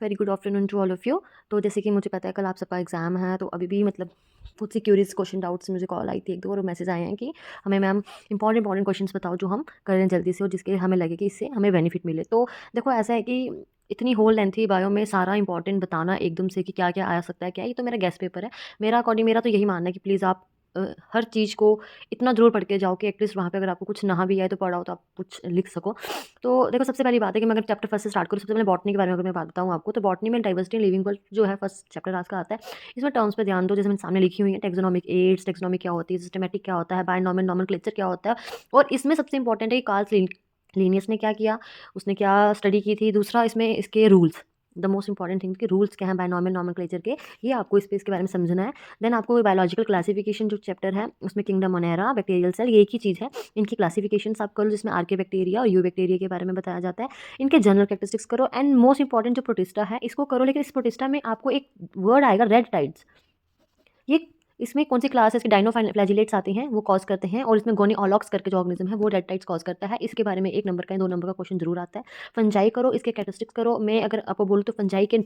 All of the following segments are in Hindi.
Very good afternoon to all of you. तो जैसे कि मुझे पता है कल आप सबका एग्जाम है, तो अभी भी मतलब खुद से क्यूरियस क्वेश्चन डाउट्स मुझे कॉल आई थी एक दो, और मैसेज आए हैं कि हमें मैम इंपॉर्टेंट क्वेश्चंस बताओ जो हम करें जल्दी से और जिसके हमें लगे कि इससे हमें बेनिफिट मिले। तो देखो ऐसा है कि इतनी होल लेंथी बायो में सारा इंपॉर्टेंट बताना एकदम से कि क्या क्या आ सकता है, क्या ये तो मेरा गेस्ट पेपर है। मेरा अकॉर्डिंग मेरा तो यही मानना है कि प्लीज़ आप हर चीज़ को इतना ज़रूर पढ़ के जाओ कि एटलीस्ट वहाँ पे अगर आपको कुछ ना भी आए तो पढ़ा हो तो आप कुछ लिख सको। तो देखो सबसे पहली बात है कि मैं अगर चैप्टर फर्स्ट से स्टार्ट करूँ, सबसे पहले बॉटनी के बारे में अगर मैं बात बताऊँ आपको, तो बॉटनी में डाइवर्सिटी एंड लिविंग वर्ल्ड जो है फर्स्ट चैप्टर आज का आता है। इसमें टर्म्स पे ध्यान दो, जैसे मैंने सामने लिखी हुई है, टेक्सोनोमिक एड्स, टेक्सोनोमिक क्या होती है, सिस्टमेटिक क्या होता है, बायनॉमियल नॉमेनक्लेचर क्या होता है। और इसमें सबसे इंपॉर्टेंट है कि कार्ल लीनियस ने क्या किया, उसने क्या स्टडी की थी। दूसरा इसमें इसके rules, the most important thing कि रूल्स क्या है बायनॉमियल नॉमेनक्लेचर के, ये आपको इस पे इसके बारे में समझना है। देन आपको बायोलॉजिकल क्लासिफिकेशन जो चैप्टर है उसमें किंगडम मोनेरा, बैक्टीरियल सेल, ये एक ही चीज़ है। इनकी क्लासिफिकेशन आप करो, जिसमें आर्के बैक्टीरिया और यू बैक्टीरिया के बारे में बताया जाता है। इनके जनरल कैरेक्टरिस्टिक्स करो। एंड मोस्ट इंपॉर्टेंट जो प्रोटिस्टा है इसको करो, लेकिन इस प्रोटिस्टा में आपको एक वर्ड आएगा रेड टाइड्स। ये इसमें कौन सी क्लास है, इसके डाइनोफ्लैजिलेट्स आते हैं वो कॉज करते हैं, और इसमें गोनीऑलॉक्स करके जो ऑर्गेनिज्म है वो रेड टाइड्स कॉज करता है। इसके बारे में 1 नंबर का या 2 नंबर का क्वेश्चन जरूर आता है। फंजाई करो, इसके कैरेक्टरिस्टिक्स करो। मैं अगर आपको बोलूँ तो फंजाई के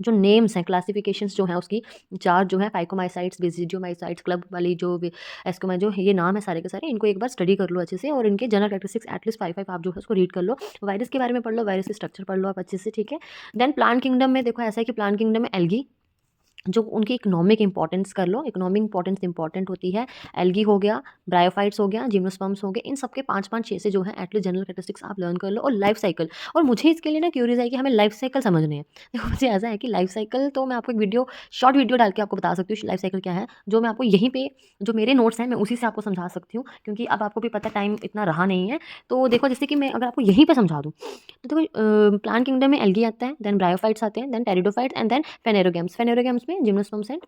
जो नेम्स हैं, क्लासिफिकेशंस जो हैं उसकी 4 जो है, फाइकोमाइसाइट्स, बेसिडियोमाइसाइट्स, क्लब वाली जो एस्कोमा, जो ये नाम है सारे के सारे, इनको एक बार स्टडी कर लो अच्छे से, और इनके जनरल कैरेक्टरिस्टिक्स एटलीस्ट 5 आप जो है उसको रीड कर लो। वायरस के बारे में पढ़ लो, वायरस के स्ट्रक्चर पढ़ लो आप अच्छे से, ठीक है। देन प्लांट किंगडम में देखो ऐसा है कि प्लांट किंगडम में एल्गी, जो उनकी इकोनॉमिक इंपॉर्टेंस कर लो, इकोनॉमिक इंपॉर्टेंस इंपॉर्टेंट होती है। एल्गी हो गया, ब्रायोफाइट्स हो गया, जिम्नोस्पर्म्स हो गए, इन सबके 5-5 6 से जो है एटलीस्ट जनरल कैरेक्टरिस्टिक्स आप लर्न कर लो। और लाइफ साइकिल, और मुझे इसके लिए ना क्यूरियस है कि हमें लाइफ साइकिल समझने हैं। देखो मुझे ऐसा है कि लाइफ साइकिल तो मैं आपको एक वीडियो, शॉर्ट वीडियो डाल के आपको बता सकती हूँ लाइफ साइकिल क्या है, जो मैं आपको यहीं पे जो मेरे नोट्स हैं मैं उसी से आपको समझा सकती हूँ, क्योंकि अब आपको भी पता टाइम इतना रहा नहीं है। तो देखो जैसे कि मैं अगर आपको यहीं पे समझा दूँ, तो देखो प्लांट किंगडम में एल्गी आता है, देन ब्रायोफाइट्स आते हैं, देन टेरिडोफाइट्स, एंड देन फेनेरोगेम्स। फेनेरोगेम्स में जिम्नोस्पर्म्स एंड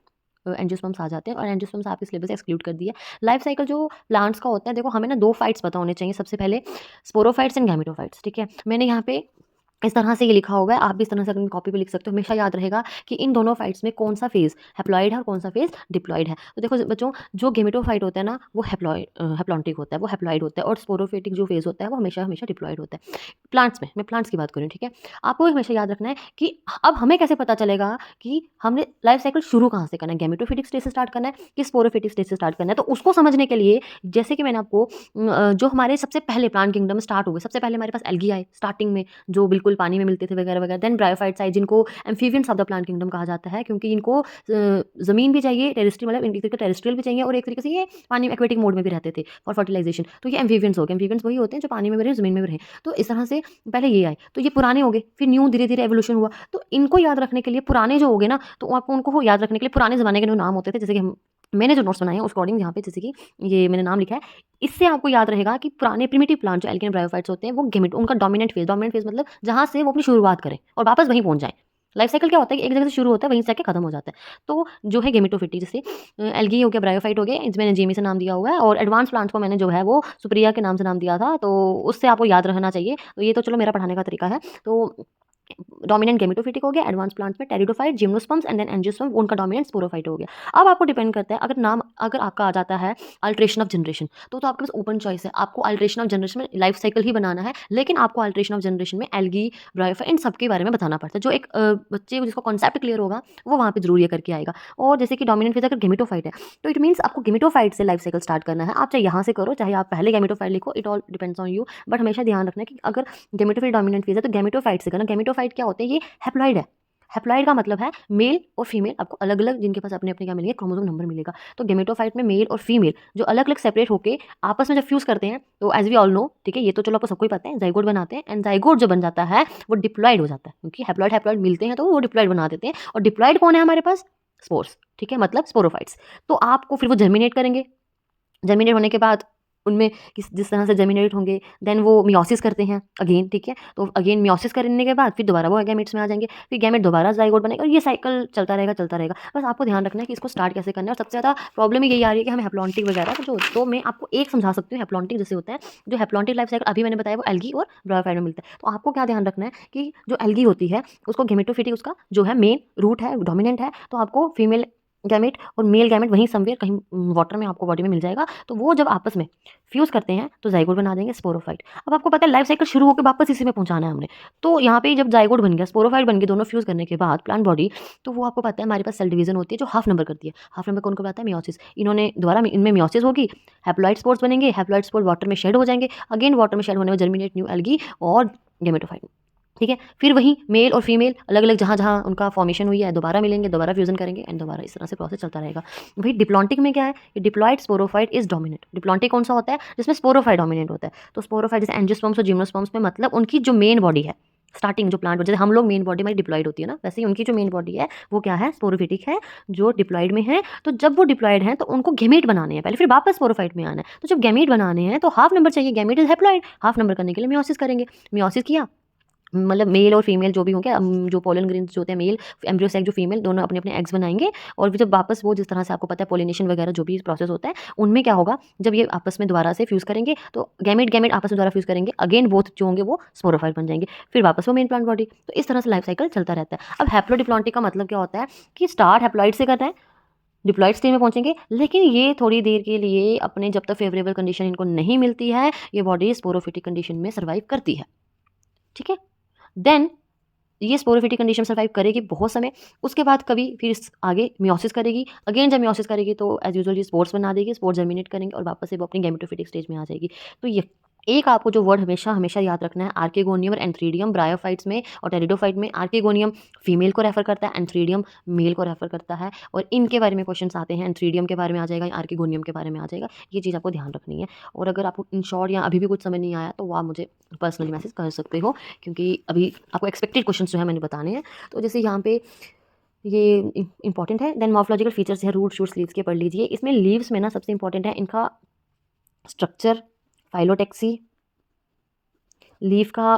एंजियोस्पर्म्स आ जाते हैं, और एंजियोस्पर्म्स आपके सिलेबस से एक्सक्लूड कर दिया। लाइफ साइकिल जो प्लांट्स का होता है, देखो हमें ना 2 फाइट्स पता होने चाहिए। सबसे पहले स्पोरोफाइट्स एंड गैमेटोफाइट्स, ठीक है। मैंने यहाँ पे इस तरह से ये लिखा हुआ है, आप भी इस तरह से अपनी कॉपी पे लिख सकते हो। हमेशा याद रहेगा कि इन दोनों फाइट्स में कौन सा फेज हैप्लॉइड है और कौन सा फेज डिप्लॉइड है। तो देखो बच्चों, जो गेमेटोफाइट होता है ना वो हैप्लॉन्टिक होता है, वो हैप्लॉइड होता है, और स्पोरोफिटिक जो फेज होता है वो हमेशा हमेशा डिप्लॉइड होता है। प्लांट्स में, मैं प्लांट्स की बात करूँ, ठीक है। आपको हमेशा याद रखना है कि अब हमें कैसे पता चलेगा कि हमने लाइफ साइकिल शुरू कहाँ से करना है, गेमेटोफिटिक स्टेज से स्टार्ट करना है कि स्पोरोफिटिक स्टेज से स्टार्ट करना है। तो उसको समझने के लिए जैसे कि मैंने आपको जो हमारे सबसे पहले प्लांट किंगडम स्टार्ट हो गए, सबसे पहले हमारे पास एल्गी आए स्टार्टिंग में, जो बिल्कुल पानी में मिलते थे वगैरह वगैरह। देन ब्रायोफाइट्स आए, जिनको amphibians of the plant kingdom कहा जाता है, क्योंकि इनको ज़मीन भी चाहिए, टेरेस्ट्रियल मतलब एक तरीके टेरेस्ट्रियल भी चाहिए, और एक तरीके से ये पानी में एक्वेटिक मोड में भी रहते थे फॉर फर्टिलाइजेशन। तो ये एम्फीबियंस हो गए। एम्फीबियंस वही होते हैं जो पानी में भी रहे, ज़मीन में भी रहे। तो इस तरह से पहले ये आए, तो ये पुराने हो गए, फिर न्यू धीरे धीरे एवोल्यूशन हुआ। तो इनको याद रखने के लिए पुराने जो हो गए ना, तो आपको उनको याद रखने के लिए पुराने ज़माने के जो नाम होते थे, जैसे कि हम मैंने जो नोट्स बनाए हैं उस अकॉर्डिंग यहाँ पे जैसे कि ये मैंने नाम लिखा है, इससे आपको याद रहेगा कि पुराने प्रिमिटिव प्लांट जो एल्केन ब्रायोफाइट्स होते हैं वो गेमेट, उनका डोमिनेंट फेज मतलब जहाँ से वो अपनी शुरुआत करें और वापस वहीं पहुंच जाए। लाइफ साइकिल क्या होता है कि एक जगह से शुरू होता है, वहीं से आके खत्म हो जाता है। तो जो है गेमेटोफिटी, जैसे एल्गी हो गया, ब्रायोफाइट हो गया, इसमें मैंने जेमी से नाम दिया हुआ है, और एडवांस प्लांट्स को मैंने जो है वो सुप्रिया के नाम से नाम दिया था, तो उससे आपको याद रहना चाहिए। तो ये तो चलो मेरा पढ़ाने का तरीका है। तो डोमिनेंट गेमेटोफिटिक हो गया, एडवांस प्लांट्स में pteridophyte, gymnosperms, and then angiosperm, उनका डोमिनेंट स्पोरोफाइट हो गया। अब आपको डिपेंड करता है, अगर नाम अगर आपका आ जाता है अल्ट्रेशन ऑफ जनरेशन, तो आपके पास ओपन चॉइस है। आपको अल्ट्रेशन ऑफ जनरेशन में लाइफ साइकिल ही बनाना है, लेकिन आपको अल्ट्रेशन ऑफ जनरेशन में एल्गी, ब्रायोफाइट, इन सबके बारे में बताना पड़ता है। जो एक बच्चे को जिसका कॉन्सेप्ट क्लियर होगा वो वहाँ पे जरूर ये करके आएगा। और जैसे कि डोमिनेंट फेज अगर गेमेटोफाइट है, तो इट मीन्स आपको गेमेटोफाइट से लाइफ साइकिल स्टार्ट करना है। आप चाहे यहाँ से करो, चाहे आप पहले गेमेटोफाइट लिखो, it all depends on you. But हमेशा ध्यान रखना है कि अगर गेमेटोफाइट डोमिनेंट फेज है तो गेमेटोफाइट से करना। गेमेटोफाइट क्या होते हैं, ये हैप्लॉइड है। हैप्लॉइड का मतलब है मेल और फीमेल आपको अलग अलग, जिनके पास अपने अपने क्या मिलेंगे, क्रोमोसोम नंबर मिलेगा। तो गेमेटोफाइट में मेल और फीमेल जो अलग अलग सेपरेट होके आपस में जब फ्यूज करते हैं, तो एज वी ऑल नो, ठीक है, ये तो चलो आपको सबको ही पता है, जाइगोट बनाते हैं, एंड जाइगोट जो बन जाता है वो डिप्लॉइड हो जाता है, क्योंकि हैप्लॉइड हैप्लॉइड मिलते हैं तो वो डिप्लॉइड बना देते हैं। और डिप्लॉइड कौन है हमारे पास, स्पोर्स, ठीक है, मतलब स्पोरोफाइट्स। तो आपको फिर वो जर्मिनेट करेंगे, जर्मिनेट होने के बाद उनमें जिस तरह से जर्मिनेट होंगे, देन वो मियोसिस करते हैं अगेन, ठीक है। तो अगेन मियोसिस करने के बाद फिर दोबारा वो गैमेट्स में आ जाएंगे, फिर गैमेट दोबारा जाइगोट बनेगा, और ये साइकिल चलता रहेगा चलता रहेगा। बस आपको ध्यान रखना है कि इसको स्टार्ट कैसे करना है। और सबसे ज़्यादा प्रॉब्लम यही आ रही है कि हमें हैप्लॉन्टिक वगैरह जो, तो मैं आपको एक समझा सकती हूँ। हैप्लॉन्टिक जैसे होता है, जो हैप्लॉन्टिक लाइफ साइकिल अभी मैंने बताया वो एल्गी और ब्रायोफाइट में मिलता है। तो आपको क्या ध्यान रखना है कि जो एल्गी होती है उसको गेमेटोफिटिक, उसका जो है मेन रूट है, डोमिनेंट है, तो आपको फीमेल गैमेट और मेल गैमेट वहीं समवेयर कहीं वाटर में आपको बॉडी में मिल जाएगा। तो वो जब आपस में फ्यूज़ करते हैं तो ज़ाइगोट बना देंगे, स्पोरोफाइट। अब आपको पता है लाइफ साइकिल शुरू होके वापस इसी में पहुँचाना है हमने। तो यहाँ पे जब ज़ाइगोट बन गया, स्पोरोफाइट बन गए, दोनों फ्यूज़ करने के बाद प्लांट बॉडी, तो वो आपको पता है हमारे पास सेल डिवीज़न होती है जो हाफ नंबर करती है। हाफ नंबर कौन करवाता है? मेयोसिस। इन्होंने दोबारा में इनमें मेयोसिस होगी, हैप्लॉइड स्पोर्स बनेंगे, हैप्लॉइड स्पोर वाटर में शेड हो जाएँगे, अगेन वाटर में शेड होने में जर्मिनेट न्यू एल्गी और गेमेटोफाइट। ठीक है? फिर वही मेल और फीमेल अलग-अलग जहाँ-जहाँ उनका फॉर्मेशन हुई है दोबारा मिलेंगे, दोबारा फ्यूज़न करेंगे एंड दोबारा इस तरह से प्रोसेस चलता रहेगा। वही डिप्लॉन्टिक में क्या है? ये diploid sporophyte is dominant. Diplontic कौन-सा होता है? जिसमें स्पोरोफाइट डोमिनेंट होता है। तो स्पोरोफाइट जैसे एंजियोस्पर्म्स और जिम्नोस्पर्म्स में मतलब उनकी जो मेन बॉडी है, स्टार्टिंग जो प्लांट जैसे हम लोग मेन बॉडी हमारी डिप्लॉइड होती है ना, वैसे ही उनकी जो मेन बॉडी है वो क्या है? स्पोरोफिटिक है, जो डिप्लॉइड में है। तो जब वो डिप्लॉइड हैं तो उनको गैमेट बनाने हैं पहले, फिर वापस स्पोरोफाइट में आना है। तो जब गैमेट बनाने हैं तो हाफ नंबर चाहिए, gamete is haploid. Half number करने के लिए मेयोसिस करेंगे। मेयोसिस किया, मतलब मेल और फीमेल जो भी होंगे, जो पोलन ग्रेन्स जो होते हैं मेल, एम्ब्रियो सैक जो फीमेल, दोनों अपने-अपने एग्स बनाएँगे और फिर जब वापस वो जिस तरह से आपको पता है पोलिनेशन वगैरह जो भी प्रोसेस होता है, उनमें क्या होगा जब ये आपस में दोबारा से फ्यूज़ करेंगे तो गैमेट आपस में दोबारा फ्यूज़ करेंगे, अगेन बोथ जो होंगे वो स्पोरोफाइट बन जाएँगे, फिर वापस वो मेन प्लांट बॉडी। तो इस तरह से लाइफ साइकिल चलता रहता है। अब हैप्लोडिप्लॉन्टिक का मतलब क्या होता है कि स्टार्ट हैप्लॉइड से करना है, डिप्लॉइड स्टेज में पहुँचेंगे, लेकिन ये थोड़ी देर के लिए अपने जब तक फेवरेबल कंडीशन इनको नहीं मिलती है, ये बॉडी स्पोरोफिटिक कंडीशन में सर्वाइव करती है। ठीक है? देन ये स्पोरोफिटिक कंडीशन में सर्वाइव करेगी बहुत समय, उसके बाद कभी फिर आगे मियोसिस करेगी, अगेन जब मियोसिस करेगी तो एज यूजुअल ये स्पोर्स बना देगी, स्पोर्स जर्मिनेट करेंगे और वापस से वो अपनी गैमेटोफिटिक स्टेज में आ जाएगी। तो ये एक आपको जो वर्ड हमेशा हमेशा याद रखना है, आर्केगोनियम और एंथ्रीडियम ब्रायोफाइट्स में और टेरिडोफाइट में आर्केगोनियम फीमेल को रेफर करता है, एंथ्रीडियम मेल को रेफर करता है और इनके बारे में क्वेश्चंस आते हैं, एंथ्रीडियम के बारे में आ जाएगा, आर्केगोनियम के बारे में आ जाएगा। ये चीज़ आपको ध्यान रखनी है और अगर आपको इन शॉर्ट या अभी भी कुछ समझ नहीं आया तो वो आप मुझे पर्सनली मैसेज कर सकते हो, क्योंकि अभी आपको एक्सपेक्टेड क्वेश्चंस जो है मैंने बताने हैं। तो जैसे यहाँ पे ये इंपॉर्टेंट है। देन मॉर्फोलॉजिकल फीचर्स है, रूट शूट्स लीव्स के पढ़ लीजिए। इसमें लीव्स में ना सबसे इंपॉर्टेंट है इनका स्ट्रक्चर, फाइलोटैक्सी, लीफ का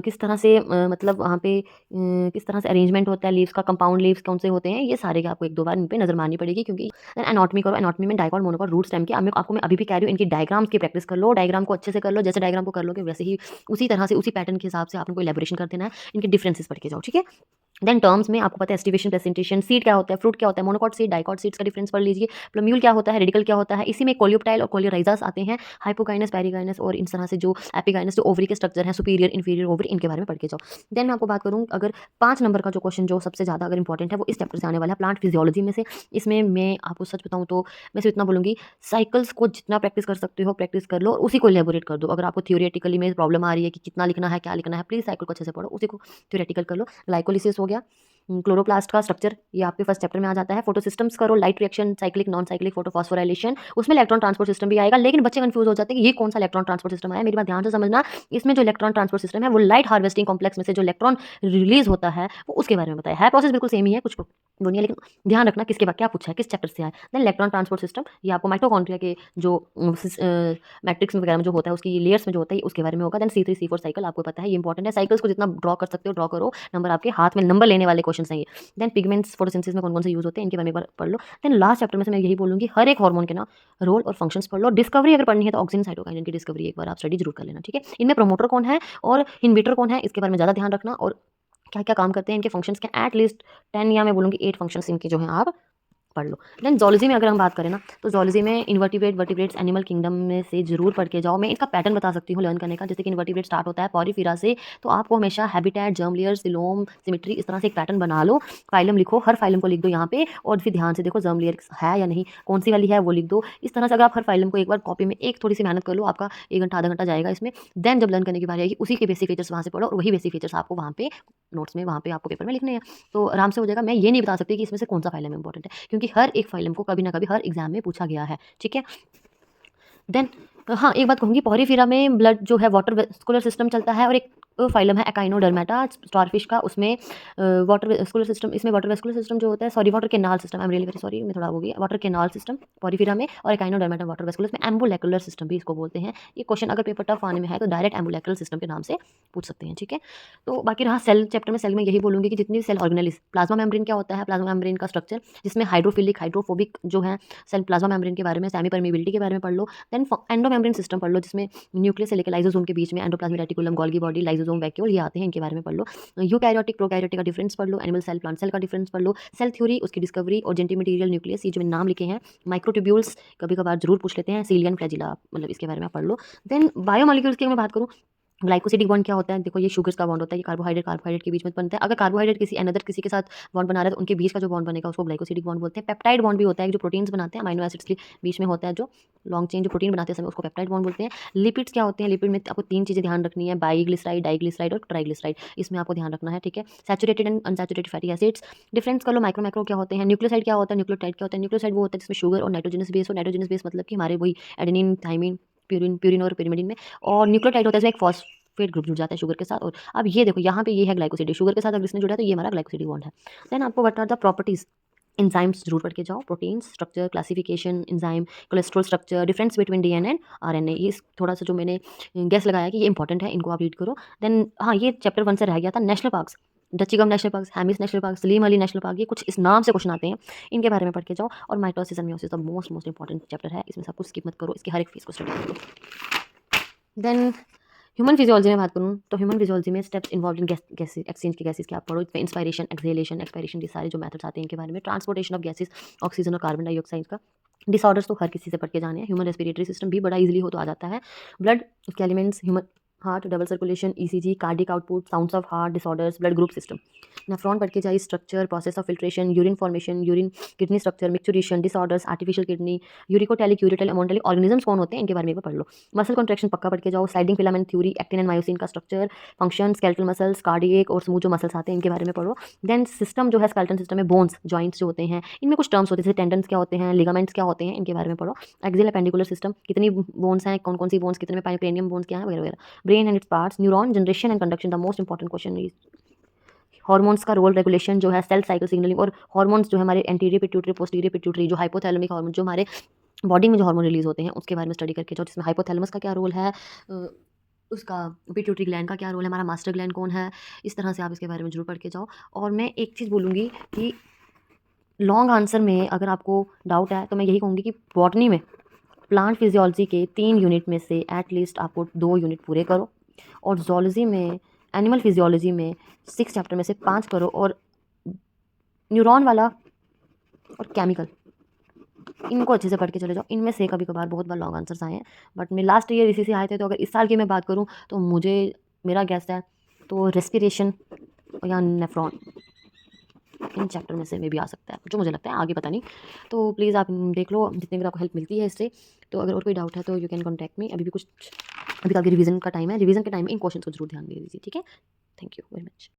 किस तरह से मतलब वहाँ पे किस तरह से अरेंजमेंट होता है लीव्स का, कंपाउंड लीव्स कौन से होते हैं, ये सारे के आपको एक दो बार इन पे नजर मारनी पड़ेगी, क्योंकि एनाटॉमी करो, एनाटॉमी में डाइकॉट, मोनोकॉट, रूट स्टेम की आपको मैं अभी भी कह रही हूँ इनकी डायग्राम्स की प्रैक्टिस कर लो, डायग्राम को अच्छे से कर लो, जैसे डायग्राम को कर लोगे वैसे ही उसी तरह से उसी पैटर्न के हिसाब से आपको इलेबोरेशन कर देना है, इनके डिफरेंसेस पढ़ के जाओ। ठीक है? देन टर्म्स में आपको पता है एस्टिवेशन, प्रेजेंटेशन, सीड क्या होता है, फ्रूट क्या होता है, मोनोकॉट सीड, डाइकॉट सीड्स का डिफरेंस पढ़ लीजिए, प्लम्यूल क्या होता है, रेडिकल क्या होता है, इसी में कोलियोप्टाइल और कोलियोराइजास आते हैं, हाइपोकाइनस, पेरिकाइनस और इस तरह से जो एपिकाइनस जो ओवरी के स्ट्रक्चर है, सुपीरियर इंफीरियर ओवरी, इनके बारे में पढ़ के जाओ। देन मैं आपको बात करूँ अगर 5 नंबर का जो क्वेश्चन जो सबसे ज़्यादा अगर इंपॉर्टेंट है वो इस चैप्टर से आने वाला है, प्लांट फिजियोलॉजी में से। इसमें मैं आपको सच बताऊँ तो मैं सिर्फ इतना बोलूँगी, साइकिल्स को जितना प्रैक्टिस कर सकते हो प्रैक्टिस कर लो और उसी को एलेबोरेट कर दो। अगर आपको थियोरेटिकली में प्रॉब्लम आ रही है कि कितना लिखना है, क्या लिखना है, प्लीज़ साइकिल को अच्छे से पढ़ो, उसी को थियोरेटिकल कर लो। ग्लाइकोलिसिस हो गया, क्लोरोप्लास्ट का स्ट्रक्चर ये आपके फर्स्ट चैप्टर में आ जाता है। फोटो सिस्टम्स करो, light reaction, cyclic, non cyclic, photophosphorylation, उसमें इलेक्ट्रॉन ट्रांसपोर्ट सिस्टम भी आएगा, लेकिन बच्चे कंफ्यूज हो जाते हैं कि ये कौन सा इलेक्ट्रॉन ट्रांसपोर्ट सिस्टम आया। मेरी बात ध्यान से समझना, इसमें जो इलेक्ट्रॉन ट्रांसपोर्ट सिस्टम है वो लाइट हार्वेस्टिंग कॉम्प्लेक्स में से जो इलेक्ट्रॉन रिलीज होता है वो उसके बारे में बताया है। प्रोसेस बिल्कुल सेम ही है, कुछ वो नहीं है, लेकिन ध्यान रखना किसके बाद क्या पूछा है, किस चैप्टर से आया। देन इलेक्ट्रॉन ट्रांसपोर्ट सिस्टम ये आपको माइटोकॉन्ड्रिया के जो मैट्रिक्स वगैरह में जो होता है उसकी लेयर्स में जो होता है उसके बारे में होगा। देन C3 C4 साइकिल आपको पता है, ये इंपॉर्टेंट है। साइकिल्स को जितना ड्रॉ कर सकते हो ड्रॉ करो, नंबर आपके हाथ में नंबर लेने वाले क्वेश्चन हैं ये। देन पिगमेंट्स फोटोसिंथेसिस में कौन-कौन से यूज़ होते हैं इनके बारे में एक बार पढ़ लो। देन लास्ट चैप्टर में से मैं यही बोलूँगी, हर एक हार्मोन के ना रोल और फंक्शंस पढ़ लो। डिस्कवरी अगर पढ़नी है तो ऑक्सिन, साइटोकाइनिन की डिस्कवरी एक बार आप स्टडी जरूर कर लेना। ठीक है? इनमें प्रोमोटर कौन है और इनहिबिटर कौन है, इसके बारे में ज़्यादा ध्यान रखना और क्या-क्या काम करते हैं, इनके फंक्शंस के एटलीस्ट 10 या मैं बोलूँगी 8 फंक्शंस इनके जो हैं आप पढ़ लो। देन ज़ूलॉजी में अगर हम बात करें ना तो ज़ूलॉजी में इन्वर्टिब्रेट, वर्टिब्रेट्स, एनिमल किंगडम में से जरूर पढ़ के जाओ। मैं इसका पैटर्न बता सकती हूँ लर्न करने का, जैसे कि इन्वर्टिब्रेट स्टार्ट होता है पॉरीफिरा से, तो आपको हमेशा habitat, germ layer, coelom, symmetry, इस तरह से एक पैटर्न बना लो। फाइलम लिखो, हर फाइलम को लिख दो यहाँ पे और फिर ध्यान से देखो जर्म लेयर है या नहीं, कौन सी वाली है वो लिख दो। इस तरह से अगर आप हर फाइलम को एक बार कॉपी में एक थोड़ी सी मेहनत कर लो, आपका 1 घंटा आधा घंटा जाएगा इसमें। देन जब लर्न करने की बारी आएगी उसी के बेसिक फीचर्स वहाँ से पढ़ो और वही बेसिक फीचर्स आपको वहाँ पे नोट्स में वहाँ पे आपको पेपर में लिखने हैं, तो आराम से हो जाएगा। मैं ये नहीं बता सकती कि इसमें से कौन सा फाइलम इंपॉर्टेंट है, क्योंकि हर एक फाइलम को कभी ना कभी हर एग्जाम में पूछा गया है। ठीक है? देन हाँ, एक बात कहूँगी, पॉरीफिरा में ब्लड जो है वाटर वेस्कुलर सिस्टम चलता है और एक फाइलम है एकाइनोडर्मेटा स्टारफिश का, उसमें वाटर वेस्कुलर सिस्टम, इसमें वाटर वेस्कुलर सिस्टम जो होता है, sorry water canal system, I am really very sorry, मैं थोड़ा हो गई, वाटर केनाल सिस्टम पॉरीफिरा में और एकाइनोडर्मेटा वाटर वेस्कुलर में एम्बुलेकुलर सिस्टम भी इसको बोलते हैं। ये क्वेश्चन अगर पेपर टफ आने में है तो डायरेक्ट एम्बुलेकुलर सिस्टम के नाम से पूछ सकते हैं। ठीक है? तो बाकी रहा सेल चैप्टर में, सेल में यही बोलूँगी कि जितनी भी सेल ऑर्गेनेलिस, प्लाज्मा मेम्ब्रेन क्या होता है, प्लाज्मा मेम्ब्रेन का स्ट्रक्चर जिसमें हाइड्रोफिलिक, हाइड्रोफोबिक जो है सेल प्लाज्मा मेम्ब्रेन के बारे में, सेमी परमिबिलिटी के बारे में पढ़ लो। देन एंडोमेम्ब्रेन सिस्टम पढ़ लो जिसमें न्यूक्लियस से लेकर लाइसोसोम के बीच में endoplasmic reticulum, Golgi body, lysosome ribosome, vacuole, ये आते हैं, इनके बारे में पढ़ लो। यूकैरियोटिक, प्रोकैरियोटिक का डिफरेंस पढ़ लो। एनिमल सेल, प्लांट सेल का डिफरेंस पढ़ लो। सेल थ्योरी, उसकी डिस्कवरी और जेनेटिक मटेरियल, न्यूक्लियस, ये जो मैंने नाम लिखे हैं। माइक्रोट्यूब्यूल्स कभी कभार जरूर पूछ लेते हैं। सीलियन, फ्लैजिला, मतलब इसके बारे में पढ़ लो। देन बायोमोलिक्यूल्स की मैं बात करूँ, ग्लाइकोसिडिक बॉन्ड क्या होता है? देखो, ये शुगर्स का बॉन्ड होता है, ये कार्बोहाइड्रेट के बीच में बनता है। अगर कार्बोहाइड्रेट किसी के साथ बॉन्ड बना रहा है तो उनके बीच का जो बॉन्ड बनेगा उसको ग्लाइकोसिडिक बॉन्ड बोलते हैं। पेप्टाइड बॉन्ड भी होता है जो प्रोटीन्स बनाते हैं, अमीनो एसिड्स के बीच में होता है, जो लॉन्ग चेन जो प्रोटीन बनाते हैं समय उसको पेप्टाइड बॉन्ड बोलते हैं। लिपिड्स क्या होते हैं? लिपिड में आपको 3 चीज़ें ध्यान रखनी है, बाइग्लिसराइड, डाइग्लिसराइड और ट्राइग्लिसराइड, इसमें आपको ध्यान रखना है, ठीक है। Saturated and unsaturated fatty acids, difference कर लो। माइक्रो क्या होते हैं? न्यूक्लियोसाइड क्या होता है? न्यूक्लियोटाइड क्या होता है? न्यूक्लियोसाइड वो होता है जिसमें शुगर और नाइट्रोजनस बेस हो। नाइट्रोजनस बेस मतलब कि हमारे वही एडेनिन, थाइमिन, प्यूरिन और pyrimidine में। और न्यूक्लियोटाइड होता है इसमें एक फॉस्फेट ग्रुप जुड़ जाता है शुगर के साथ। और अब ये देखो, यहाँ पे ये है ग्लाइकोसिडिक, शुगर के साथ अगर इसने जुड़ा है तो ये हमारा ग्लाइकोसिडिक बॉन्ड है। देन आपको what are the properties, enzymes जरूर पढ़ के जाओ। Protein structure, classification, enzyme, cholesterol structure, difference between DNA and RNA, ये थोड़ा सा जो मैंने गेस लगाया कि ये इंपॉर्टेंट है, इनको आप रीड करो। देन हाँ, ये चैप्टर 1 से रह गया था। National parks, Dachigam national park, Hemis national park, Salim Ali national park, ये कुछ इस नाम से क्वेश्चन आते हैं, इनके बारे में पढ़ के जाओ। और mitosis and meiosis the most important chapter है, इसमें सब कुछ स्किप मत करो, इसके हर एक फीस को स्टडी करो। देन ह्यूमन फिजियोलॉजी में बात करूँ तो ह्यूमन फिजियोलॉजी में steps involve in gas exchange के गैसेस के आप पढ़ो। इसमें इंस्पायरेशन, एक्सहेलेशन, एक्सपायरेशन, ये सारे जो मेथड्स आते हैं इनके बारे में। ट्रांसपोर्टेशन ऑफ गैसेस, ऑक्सीजन और कार्बन डाइऑक्साइड का। डिसऑर्डर्स तो हर किसी से पढ़ के जाने हैं। ह्यूमन रेस्पिरेटरी सिस्टम भी बड़ा इजीली हो तो आ जाता है। ब्लड के elements, human heart, double circulation, ECG, cardiac output, sounds of heart, disorders, blood group system. Nephron पढ़ के जाइए, structure, process of filtration, urine formation, urine, kidney structure, micturition, disorders, artificial kidney, uricotelic, ureotelic, ammonotelic, organisms कौन होते हैं इनके बारे में पढ़ लो। मसल कॉन्ट्रैक्शन पक्का पढ़ के जाओ। Sliding filament theory, actin and myosin का structure, function, skeletal muscles, cardiac और स्मूथ जो मसल्स आते हैं इनके बारे में पढ़ो। देन सिस्टम जो है स्केलेटन सिस्टम में बोन्स, जॉइंट्स जो होते हैं, इनमें कुछ टर्म्स होते हैं जैसे टेंडन्स क्या होते हैं, लिगामेंट्स क्या होते हैं, इनके बारे में पढ़ो। एक्सियल एपेंडिकुलर सिस्टम, कितनी बोन्स हैं, कौन कौन सी बोन्स कितने में पाए, क्रेनियम बोन्स क्या है, वगैरह वगैरह। Brain and its parts, neuron, generation and conduction, the most important question is hormones का रोल, रेगुलेशन जो है, सेल साइकिल सिग्नलिंग। और हार्मोन्स जो है हमारे एंटीरियर पिट्यूटरी, पोस्टीरियर पिट्यूटरी, जो हाइपोथैलेमिक हार्मोन जो हमारे बॉडी में जो हार्मोन रिलीज होते हैं उसके बारे में स्टडी करके जाओ, जिसमें हाइपोथैलेमस का क्या रोल है, उसका पिट्यूटरी ग्लैंड का क्या रोल है, हमारा मास्टर ग्लैंड कौन है, इस तरह से आप इसके बारे में जरूर पढ़ के जाओ। और मैं एक चीज़ बोलूँगी कि लॉन्ग आंसर में अगर आपको डाउट है तो मैं यही कहूँगी कि बॉटनी में प्लांट फिजियोलॉजी के 3 यूनिट में से एटलीस्ट आपको 2 यूनिट पूरे करो। और जोलॉजी में, एनिमल फिजियोलॉजी में 6 चैप्टर में से 5 करो। और न्यूरॉन वाला और केमिकल, इनको अच्छे से पढ़ के चले जाओ। इनमें से कभी कभार बहुत बार लॉन्ग आंसर्स आए हैं, बट मैं लास्ट ईयर इसी से आए थे। तो अगर इस साल की मैं बात करूँ तो मुझे, मेरा गैस है तो रेस्पिरेशन या नेफ्रॉन, इन चैप्टर में से में भी आ सकता है, जो मुझे लगता है, आगे पता नहीं। तो प्लीज़ आप देख लो जितने भी आपको हेल्प मिलती है इससे। तो अगर और कोई डाउट है तो यू कैन कॉन्टैक्ट मी। अभी तो अभी रिवीजन का टाइम है, रिवीजन के टाइम में इन क्वेश्चन को जरूर ध्यान दे दीजिए, ठीक है। Thank you very much.